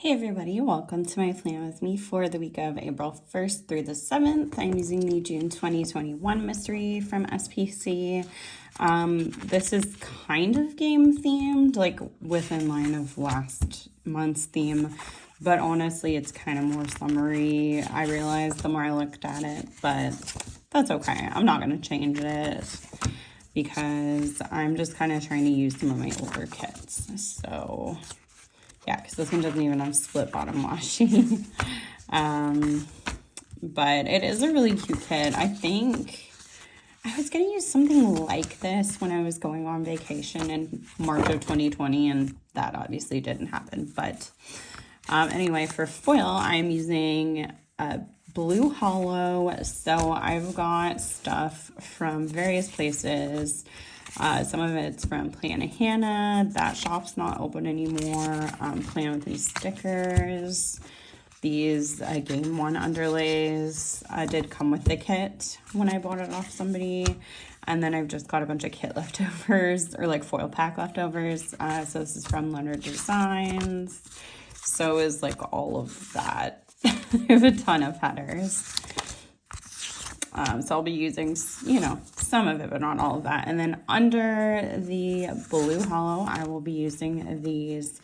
Hey everybody, welcome to my plan with me for the week of April 1st through the 7th. I'm using the June 2021 mystery from SPC. This is kind of game themed, like within line of last month's theme, but honestly it's kind of more summery. I realized the more I looked at it, but that's okay. I'm not going to change it because I'm just kind of trying to use some of my older kits. So yeah, because this one doesn't even have split bottom washi. But it is a really cute kit. I think I was going to use something like this when I was going on vacation in March of 2020, and that obviously didn't happen. But anyway, for foil, I'm using a blue hollow. So I've got stuff from various places. Some of it's from Plan Hannah. That shop's not open anymore. Plan with Me stickers. These Game 1 underlays did come with the kit when I bought it off somebody. And then I've just got a bunch of kit leftovers, or like foil pack leftovers. So this is from Leonard Designs. So is like all of that. I have a ton of headers. So I'll be using, some of it, but not all of that. And then under the blue hollow, I will be using these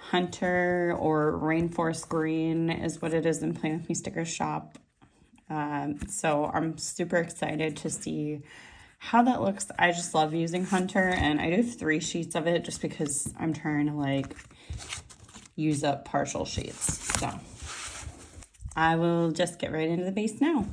Hunter or Rainforest Green is what it is in Plan With Me sticker shop. So I'm super excited to see how that looks. I just love using Hunter, and I do 3 sheets of it just because I'm trying to use up partial sheets. So I will just get right into the base now.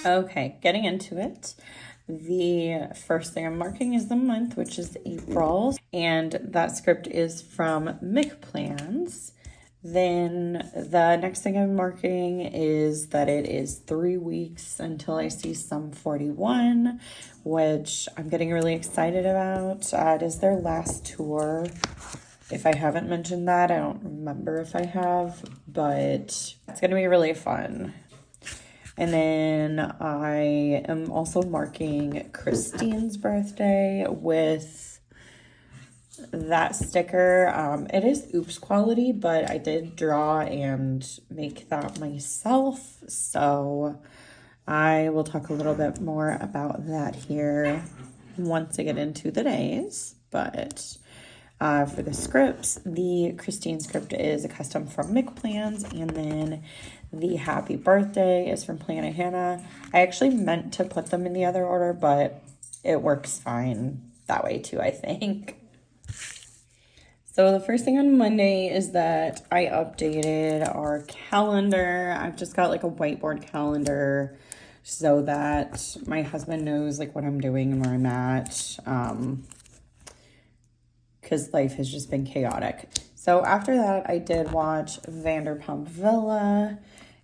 Okay, getting into it. The first thing I'm marking is the month, which is April, and that script is from Mick Plans. Then the next thing I'm marking is that it is 3 weeks until I see Sum 41, which I'm getting really excited about. It is their last tour. If I haven't mentioned that, I don't remember if I have, but it's going to be really fun. And then I am also marking Christine's birthday with that sticker. It is Oops quality, but I did draw and make that myself. So I will talk a little bit more about that here once I get into the days. But for the scripts, the Christine script is a custom from Mick Plans, and then the Happy Birthday is from Plan Hannah. I actually meant to put them in the other order, but it works fine that way too, I think. So the first thing on Monday is that I updated our calendar. I've just got like a whiteboard calendar so that my husband knows like what I'm doing and where I'm at. Because life has just been chaotic. So after that, I did watch Vanderpump Villa,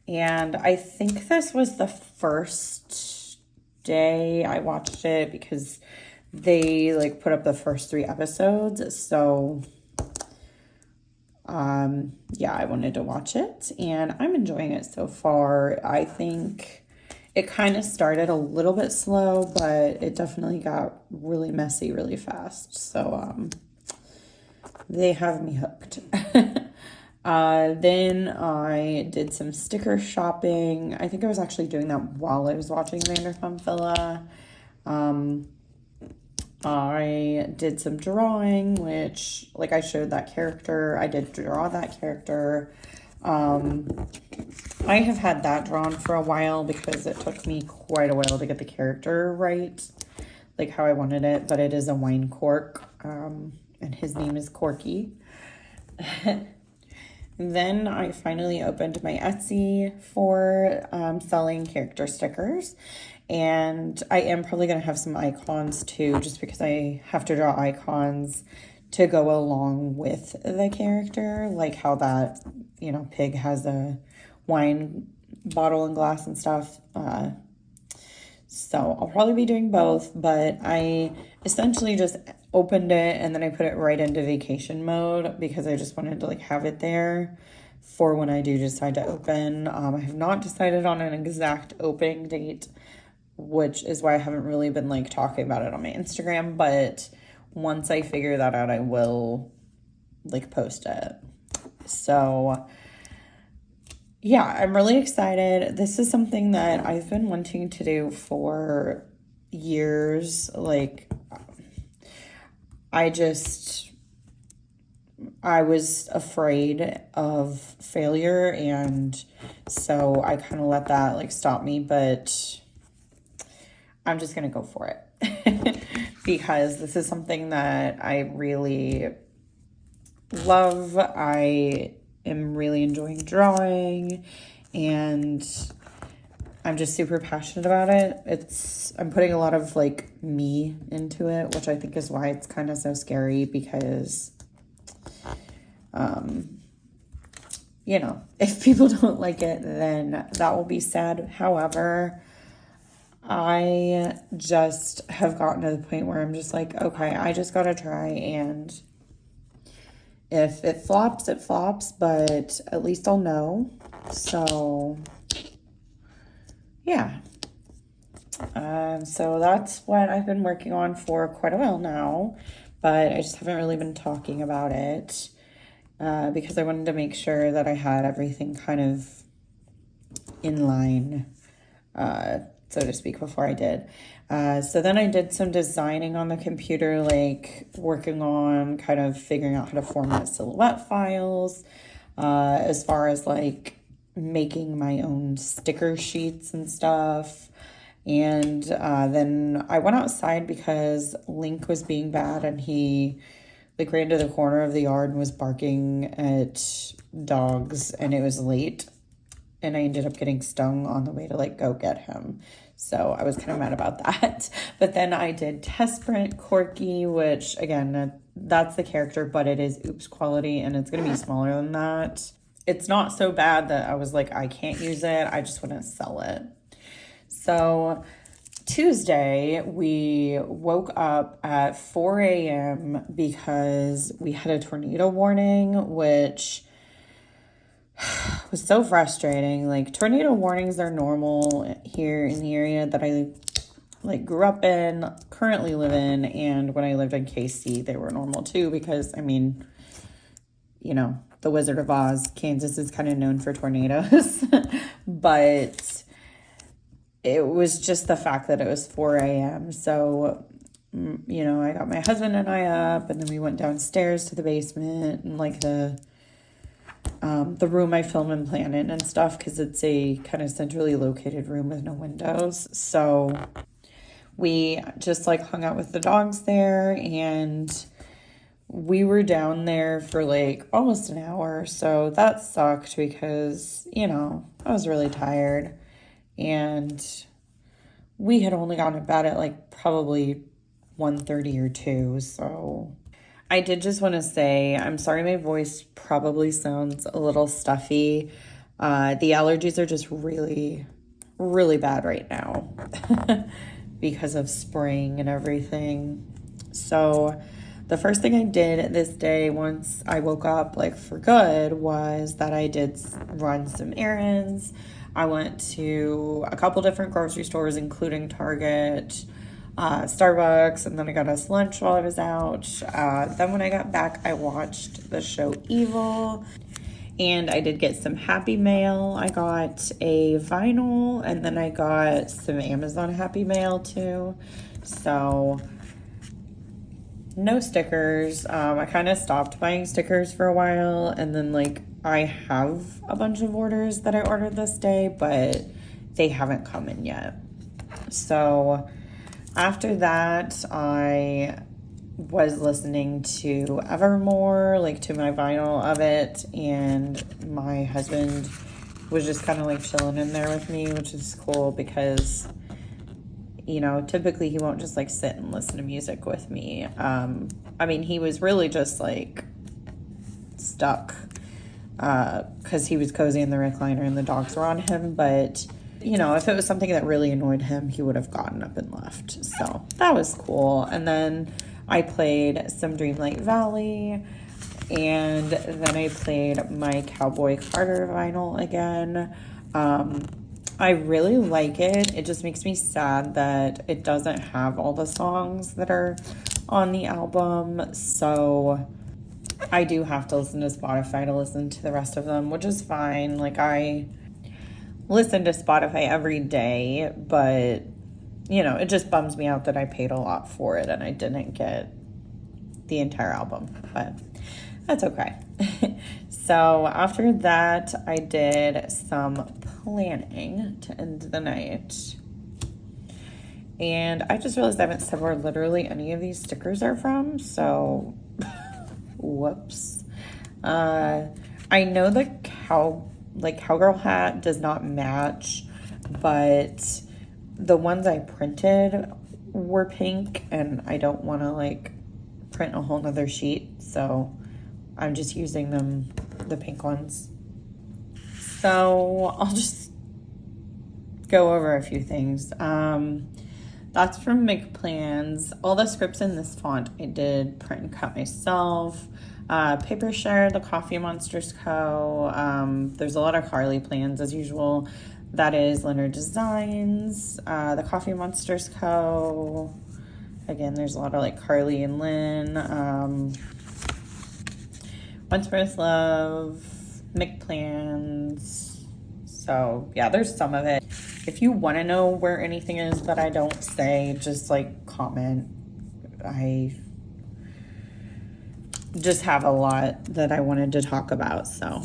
and I think this was the first day I watched it because they like put up the first 3 episodes. So yeah, I wanted to watch it, and I'm enjoying it so far. I think it kind of started a little bit slow, but it definitely got really messy really fast. So they have me hooked. Then I did some sticker shopping. I think I was actually doing that while I was watching Vanderpump Villa. I did some drawing, which, like, I showed that character. I did draw that character. I have had that drawn for a while because it took me quite a while to get the character right, like how I wanted it, but it is a wine cork, and his name is Corky. Then I finally opened my Etsy for selling character stickers. And I am probably going to have some icons too, just because I have to draw icons to go along with the character. Like how that, pig has a wine bottle and glass and stuff. So I'll probably be doing both, but I essentially just opened it and then I put it right into vacation mode because I just wanted to like have it there for when I do decide to open. I have not decided on an exact opening date, which is why I haven't really been like talking about it on my Instagram, but once I figure that out, I will like post it. So yeah, I'm really excited. This is something that I've been wanting to do for years. Like, I was afraid of failure, and so I kind of let that like stop me, but I'm just gonna go for it because this is something that I really love. I am really enjoying drawing, and I'm just super passionate about it. I'm putting a lot of like me into it, which I think is why it's kind of so scary because, if people don't like it, then that will be sad. However, I just have gotten to the point where I'm just like, okay, I just gotta try, and if it flops, it flops, but at least I'll know. So yeah. So that's what I've been working on for quite a while now, but I just haven't really been talking about it because I wanted to make sure that I had everything kind of in line, so to speak, before I did. So then I did some designing on the computer, like working on kind of figuring out how to format silhouette files, as far as like making my own sticker sheets and stuff. And then I went outside because Link was being bad, and he like ran to the corner of the yard and was barking at dogs, and it was late. And I ended up getting stung on the way to like go get him. So I was kind of mad about that. But then I did test print Corky, which again, that's the character, but it is oops quality, and it's going to be smaller than that. It's not so bad that I was like, I can't use it. I just want to sell it. So Tuesday, we woke up at 4 a.m. because we had a tornado warning, which was so frustrating. Like, tornado warnings are normal here in the area that I like grew up in, currently live in, and when I lived in KC, they were normal too because, I mean, the Wizard of Oz, Kansas is kind of known for tornadoes, but it was just the fact that it was 4 a.m. So, I got my husband and I up, and then we went downstairs to the basement and like the room I film and plan in and stuff, because it's a kind of centrally located room with no windows. So we just like hung out with the dogs there, and we were down there for like almost an hour, so that sucked because, you know, I was really tired and we had only gotten to bed at like probably 1:30 or 2, so I did just want to say I'm sorry my voice probably sounds a little stuffy. The allergies are just really, really bad right now because of spring and everything. So the first thing I did this day once I woke up like for good was that I did run some errands. I went to a couple different grocery stores, including Target, Starbucks, and then I got us lunch while I was out. Then when I got back, I watched the show Evil, and I did get some Happy Mail. I got a vinyl, and then I got some Amazon Happy Mail too. So no stickers. I kind of stopped buying stickers for a while, and then like I have a bunch of orders that I ordered this day, but they haven't come in yet. So after that, I was listening to Evermore, like to my vinyl of it, and my husband was just kind of like chilling in there with me, which is cool because, you know, typically he won't just like sit and listen to music with me. I mean, he was really just like stuck because he was cozy in the recliner and the dogs were on him, but you know, if it was something that really annoyed him, he would have gotten up and left. So that was cool. And then I played some Dreamlight Valley, and then I played my Cowboy Carter vinyl again. I really like it. It just makes me sad that it doesn't have all the songs that are on the album. So I do have to listen to Spotify to listen to the rest of them, which is fine. Like, I listen to Spotify every day, but, you know, it just bums me out that I paid a lot for it and I didn't get the entire album, but that's okay. So after that, I did some planning to end the night. And I just realized I haven't said where literally any of these stickers are from, so whoops. I know the cowgirl hat does not match, but the ones I printed were pink, and I don't want to like print a whole nother sheet, so I'm just using the pink ones. So I'll just go over a few things. That's from Make Plans. All the scripts in this font I did print and cut myself. Paper Share, the Coffee Monsters Co. There's a lot of Carly plans as usual. That is Leonard Designs. The Coffee Monsters Co. Again, there's a lot of like Carly and Lynn. Once Birth Love, Make Plans. So yeah, there's some of it. If you want to know where anything is that I don't say, just like comment. I just have a lot that I wanted to talk about, so.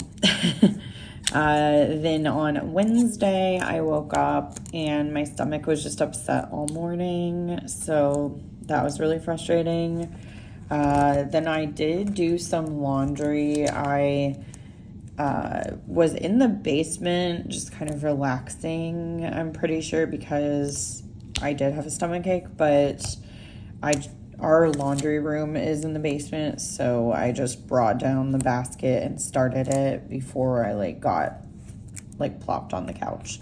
Then on Wednesday, I woke up and my stomach was just upset all morning, so that was really frustrating. Then I did do some laundry. I was in the basement just kind of relaxing, I'm pretty sure, because I did have a stomachache, but our laundry room is in the basement, so I just brought down the basket and started it before I got plopped on the couch.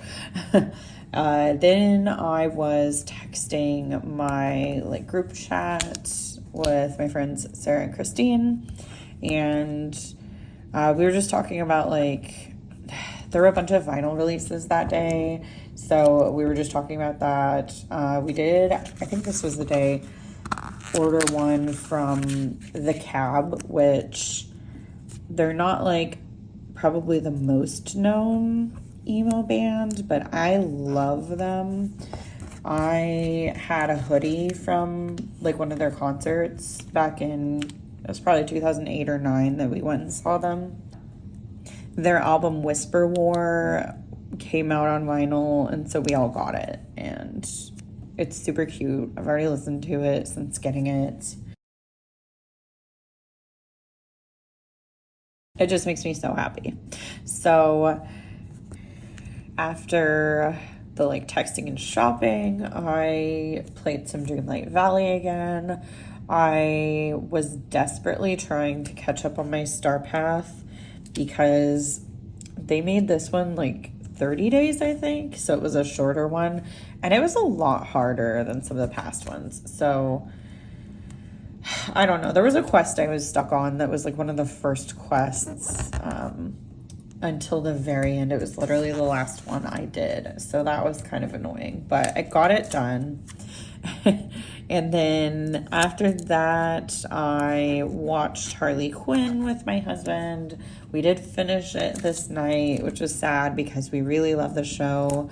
Then I was texting my group chat with my friends Sarah and Christine, and we were just talking about there were a bunch of vinyl releases that day, so we were just talking about that. We did, I think this was the day, order one from The Cab, which they're not probably the most known emo band, but I love them. I had a hoodie from one of their concerts back in, it was probably 2008 or 9 that we went and saw them. Their album Whisper War came out on vinyl, and so we all got it, and it's super cute. I've already listened to it since getting it. It just makes me so happy. So after the like texting and shopping, I played some Dreamlight Valley again. I was desperately trying to catch up on my Star Path because they made this one like 30 days, I think. So it was a shorter one, and it was a lot harder than some of the past ones. So I don't know. There was a quest I was stuck on that was like one of the first quests until the very end. It was literally the last one I did. So that was kind of annoying, but I got it done. And then after that, I watched Harley Quinn with my husband. We did finish it this night, which was sad because we really love the show.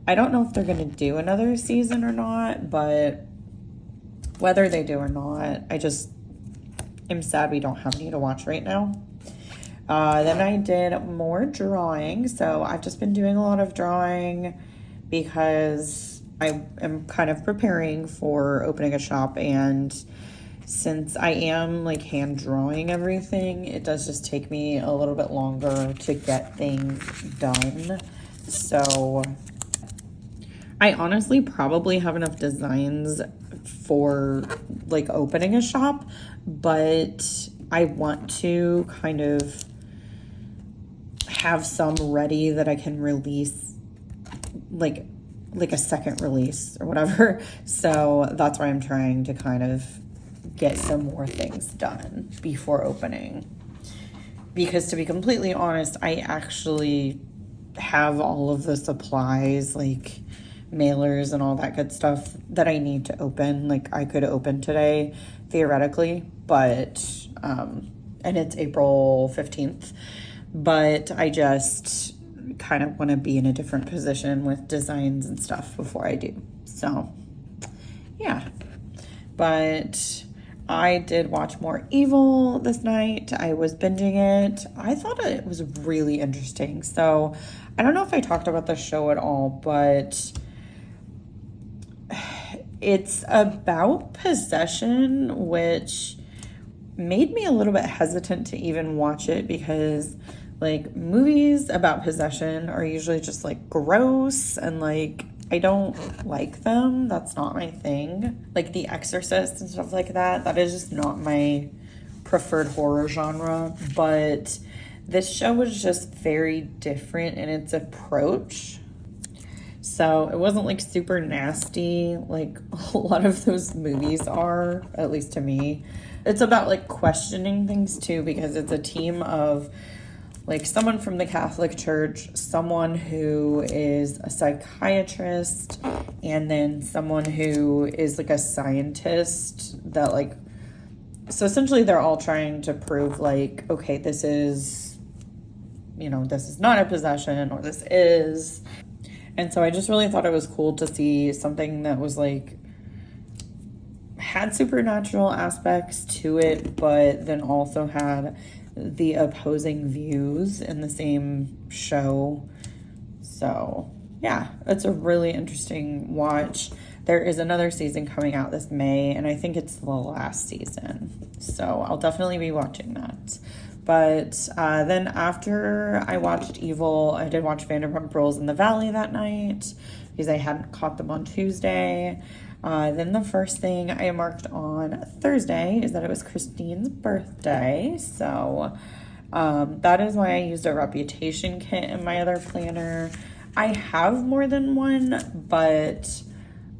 I don't know if they're going to do another season or not, but whether they do or not, I just am sad we don't have any to watch right now. Then I did more drawing. So I've just been doing a lot of drawing because I am kind of preparing for opening a shop, and since I am like hand drawing everything, it does just take me a little bit longer to get things done. So I honestly probably have enough designs for like opening a shop, but I want to kind of have some ready that I can release like a second release or whatever. So that's why I'm trying to kind of get some more things done before opening. Because to be completely honest, I actually have all of the supplies, like mailers and all that good stuff that I need to open. Like I could open today theoretically, but and it's April 15th, but I just kind of want to be in a different position with designs and stuff before I do. So yeah, but I did watch more Evil this night. I was binging it. I thought it was really interesting. So I don't know if I talked about the show at all, but it's about possession, which made me a little bit hesitant to even watch it because like movies about possession are usually just like gross and like I don't like them. That's not my thing. Like The Exorcist and stuff like that. That is just not my preferred horror genre. But this show was just very different in its approach. So it wasn't like super nasty like a lot of those movies are, at least to me. It's about like questioning things too, because it's a team of like someone from the Catholic Church, someone who is a psychiatrist, and then someone who is like a scientist that like, so essentially they're all trying to prove like, okay, this is, you know, this is not a possession or this is. And so I just really thought it was cool to see something that was like, had supernatural aspects to it, but then also had the opposing views in the same show. So yeah, it's a really interesting watch. There is another season coming out this May, and I think it's the last season. So I'll definitely be watching that. But then after I watched Evil, I did watch Vanderpump Rules in the Valley that night because I hadn't caught them on Tuesday. Then the first thing I marked on Thursday is that it was Christine's birthday. So that is why I used a reputation kit in my other planner. I have more than one, but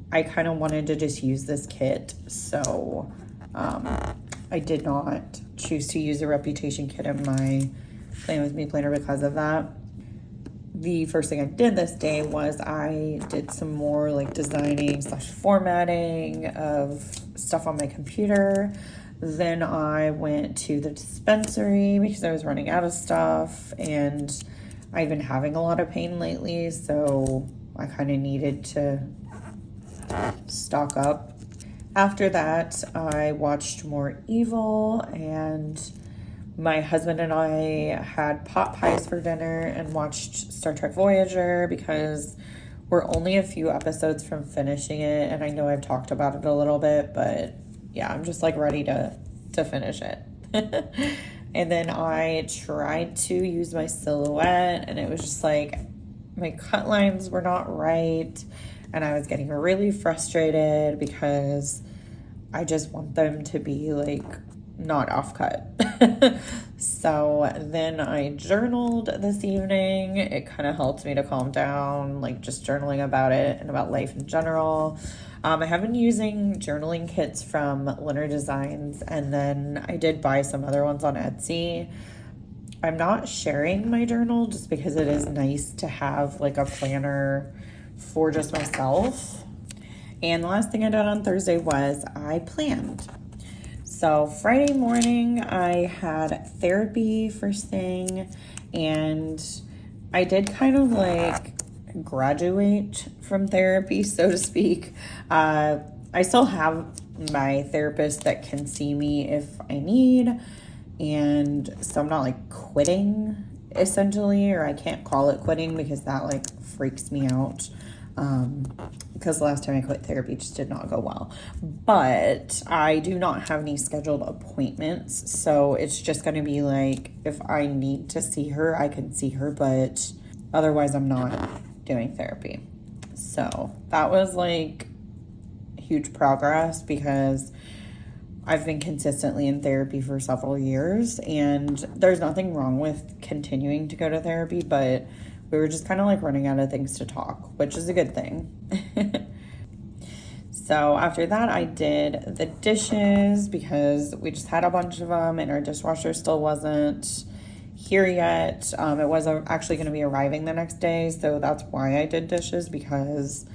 I kind of wanted to just use this kit. So I did not choose to use a reputation kit in my Plan With Me planner because of that. The first thing I did this day was I did some more like designing / formatting of stuff on my computer. Then I went to the dispensary because I was running out of stuff and I've been having a lot of pain lately, so I kind of needed to stock up. After that, I watched more Evil, and my husband and I had pot pies for dinner and watched Star Trek Voyager because we're only a few episodes from finishing it, and I know I've talked about it a little bit, but yeah, I'm just like ready to finish it. And then I tried to use my silhouette, and it was just like my cut lines were not right. And I was getting really frustrated because I just want them to be like not off cut. So then I journaled this evening. It kind of helped me to calm down, like just journaling about it and about life in general. I have been using journaling kits from Leonard Designs, and then I did buy some other ones on Etsy. I'm not sharing my journal just because it is nice to have like a planner for just myself. And the last thing I did on Thursday was I planned. So Friday morning I had therapy first thing, and I did kind of like graduate from therapy, so to speak. I still have my therapist that can see me if I need, and so I'm not like quitting essentially, or I can't call it quitting because that like freaks me out. Because the last time I quit therapy just did not go well. But I do not have any scheduled appointments, so it's just going to be like if I need to see her, I can see her, but otherwise I'm not doing therapy. So that was like huge progress because I've been consistently in therapy for several years, and there's nothing wrong with continuing to go to therapy, but we were just kind of like running out of things to talk, which is a good thing. So after that, I did the dishes because we just had a bunch of them and our dishwasher still wasn't here yet. It was actually going to be arriving the next day, so that's why I did dishes, because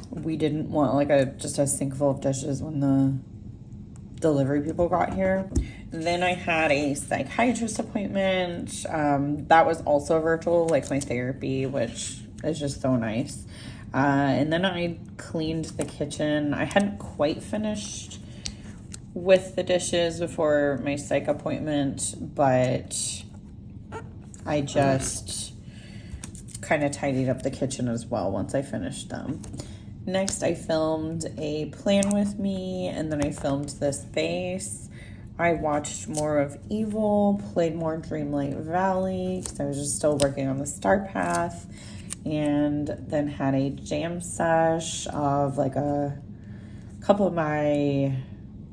we didn't want like just a sink full of dishes when the delivery people got here. Then I had a psychiatrist appointment. That was also virtual, like my therapy, which is just so nice. And then I cleaned the kitchen. I hadn't quite finished with the dishes before my psych appointment, but I just kind of tidied up the kitchen as well once I finished them. Next, I filmed a plan with me, and then I filmed this base. I watched more of Evil, played more Dreamlight Valley because I was just still working on the Star Path, and then had a jam sesh of like a couple of my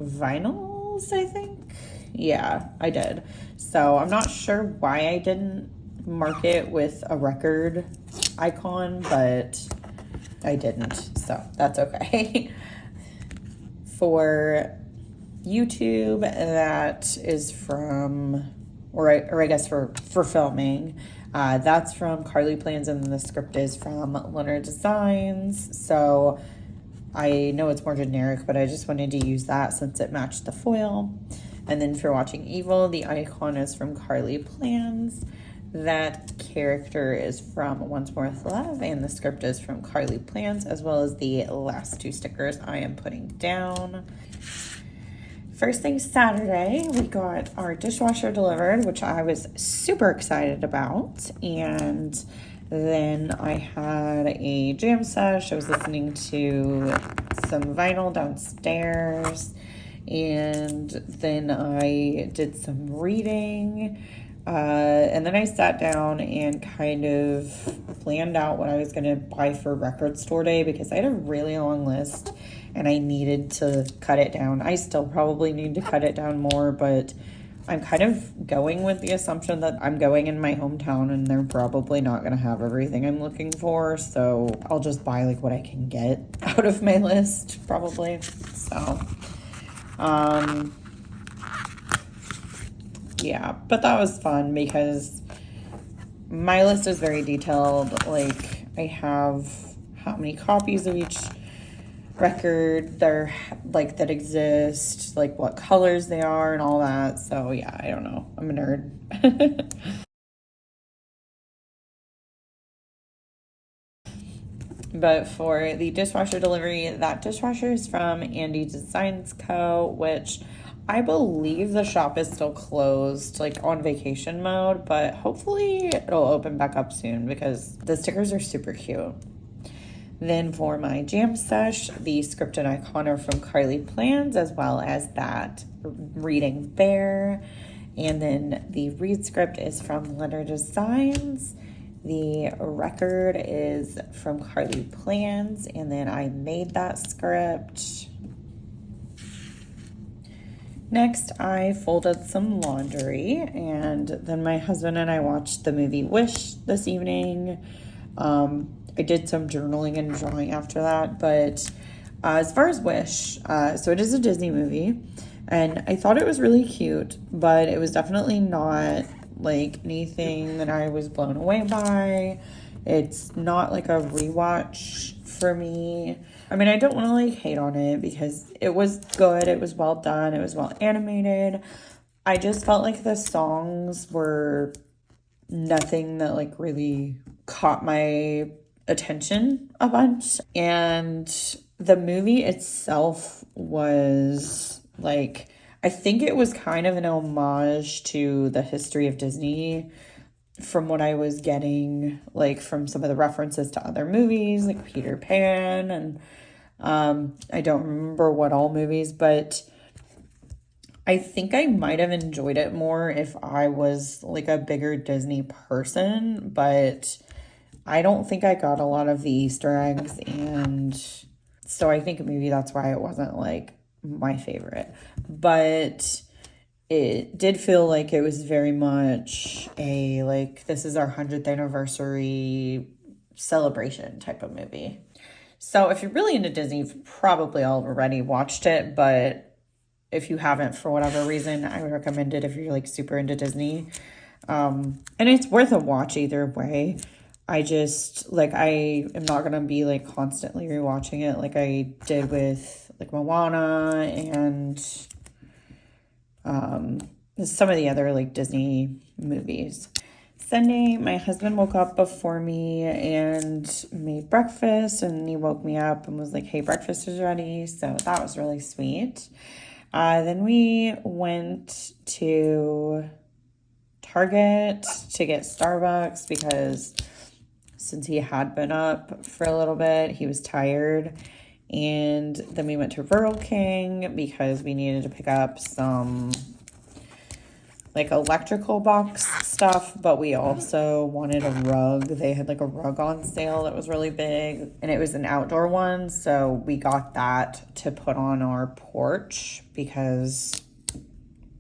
vinyls, I think. Yeah, I did. So I'm not sure why I didn't mark it with a record icon, but I didn't, so that's okay. For YouTube, that is from, or I guess for filming, that's from Carly Plans, and the script is from Leonard Designs. So I know it's more generic, but I just wanted to use that since it matched the foil. And then for watching Evil, the icon is from Carly Plans. That character is from Once More with Love, and the script is from Carly Plans, as well as the last two stickers I am putting down. First thing Saturday, we got our dishwasher delivered, which I was super excited about. And then I had a jam sesh. I was listening to some vinyl downstairs. And then I did some reading. And then I sat down and kind of planned out what I was going to buy for record store day, because I had a really long list and I needed to cut it down. I still probably need to cut it down more, but I'm kind of going with the assumption that I'm going in my hometown and they're probably not going to have everything I'm looking for. So I'll just buy like what I can get out of my list probably. So, yeah, but that was fun because my list is very detailed. Like I have how many copies of each record there like that exist, like what colors they are and all that. So yeah, I don't know. I'm a nerd. But for the dishwasher delivery, that dishwasher is from Andy Designs Co., which I believe the shop is still closed, like on vacation mode, but hopefully it'll open back up soon because the stickers are super cute. Then for my jam sesh, the script and icon are from Carly Plans, as well as that Reading Bear. And then the read script is from Letter Designs. The record is from Carly Plans, and then I made that script. Next, I folded some laundry, and then my husband and I watched the movie Wish this evening. I did some journaling and drawing after that, but as far as Wish, so it is a Disney movie, and I thought it was really cute, but it was definitely not like anything that I was blown away by. It's not like a rewatch for me. I mean, I don't want to like hate on it because it was good, it was well done, it was well animated. I just felt like the songs were nothing that like really caught my attention a bunch. And the movie itself was like, I think it was kind of an homage to the history of Disney from what I was getting, like from some of the references to other movies like Peter Pan and I don't remember what all movies, but I think I might have enjoyed it more if I was like a bigger Disney person, but I don't think I got a lot of the Easter eggs, and so I think maybe that's why it wasn't like my favorite. But it did feel like it was very much a like, this is our 100th anniversary celebration type of movie. So if you're really into Disney, you've probably already watched it, but if you haven't for whatever reason, I would recommend it if you're like super into Disney. And it's worth a watch either way. I just like, I am not gonna be like constantly rewatching it like I did with like Moana and some of the other like Disney movies. Sunday, my husband woke up before me and made breakfast, and he woke me up and was like, hey, breakfast is ready. So that was really sweet. Then we went to Target to get Starbucks because since he had been up for a little bit, he was tired. And then we went to Rural King because we needed to pick up some like electrical box stuff, but we also wanted a rug. They had like a rug on sale that was really big, and it was an outdoor one, so we got that to put on our porch because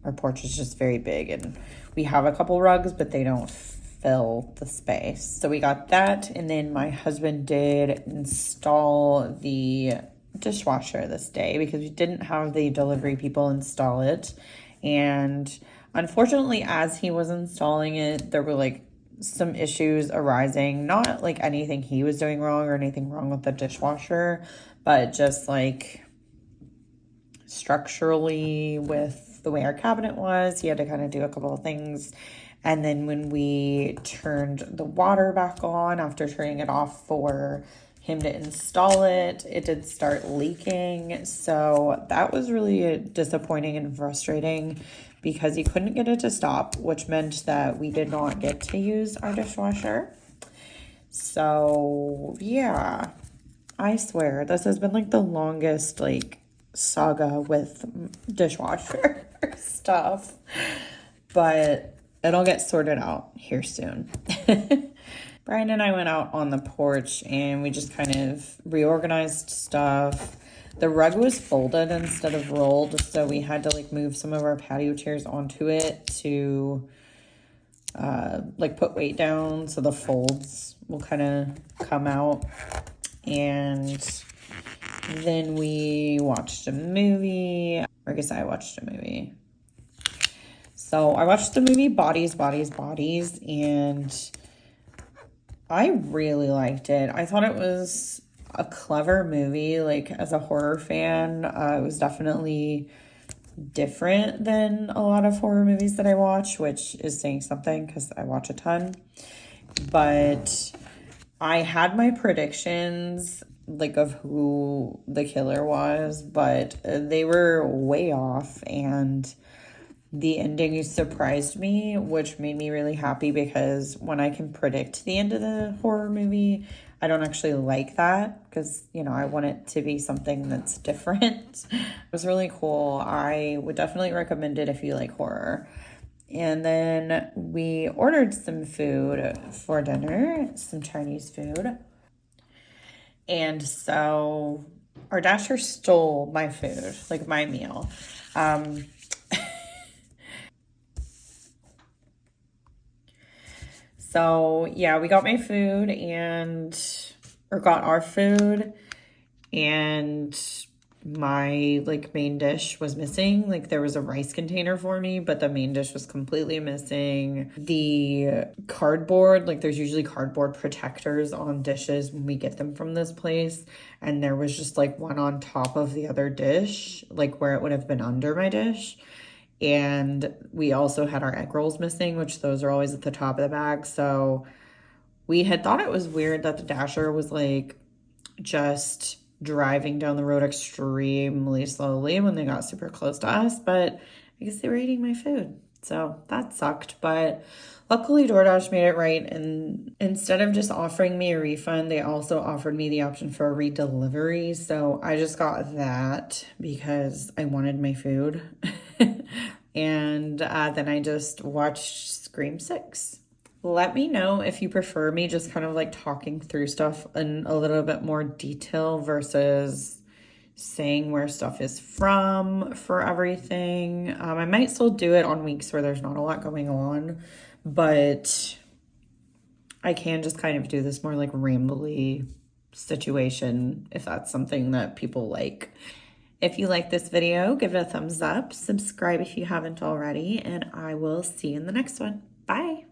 our porch is just very big, and we have a couple rugs, but they don't fill the space. So we got that, and then my husband did install the dishwasher this day because we didn't have the delivery people install it. And unfortunately, as he was installing it, there were like some issues arising, not like anything he was doing wrong or anything wrong with the dishwasher, but just like structurally with the way our cabinet was, he had to kind of do a couple of things. And then when we turned the water back on after turning it off for him to install it, it did start leaking. So that was really disappointing and frustrating because he couldn't get it to stop, which meant that we did not get to use our dishwasher. So yeah, I swear this has been like the longest like saga with dishwasher stuff, but it'll get sorted out here soon. Brian and I went out on the porch and we just kind of reorganized stuff. The rug was folded instead of rolled, so we had to like move some of our patio chairs onto it to like put weight down so the folds will kind of come out. And then we watched a movie, or I guess I watched a movie. So I watched the movie Bodies, Bodies, Bodies, and I really liked it. I thought it was a clever movie. Like, as a horror fan, it was definitely different than a lot of horror movies that I watch, which is saying something because I watch a ton. But I had my predictions, like, of who the killer was, but they were way off, and the ending surprised me, which made me really happy because when I can predict the end of the horror movie, I don't actually like that because, you know, I want it to be something that's different. It was really cool. I would definitely recommend it if you like horror. And then we ordered some food for dinner, some Chinese food. And so our Dasher stole my food, like my meal. So yeah, we got my food or got our food, and my like main dish was missing. Like there was a rice container for me, but the main dish was completely missing. The cardboard, like there's usually cardboard protectors on dishes when we get them from this place, and there was just like one on top of the other dish, like where it would have been under my dish. And we also had our egg rolls missing, which those are always at the top of the bag. So we had thought it was weird that the Dasher was like just driving down the road extremely slowly when they got super close to us, but I guess they were eating my food. So that sucked, but luckily DoorDash made it right, and instead of just offering me a refund, they also offered me the option for a redelivery. So I just got that because I wanted my food. And then I just watched Scream 6. Let me know if you prefer me just kind of like talking through stuff in a little bit more detail versus saying where stuff is from for everything. I might still do it on weeks where there's not a lot going on, but I can just kind of do this more like rambly situation if that's something that people like. If you like this video, give it a thumbs up, subscribe if you haven't already, and I will see you in the next one. Bye.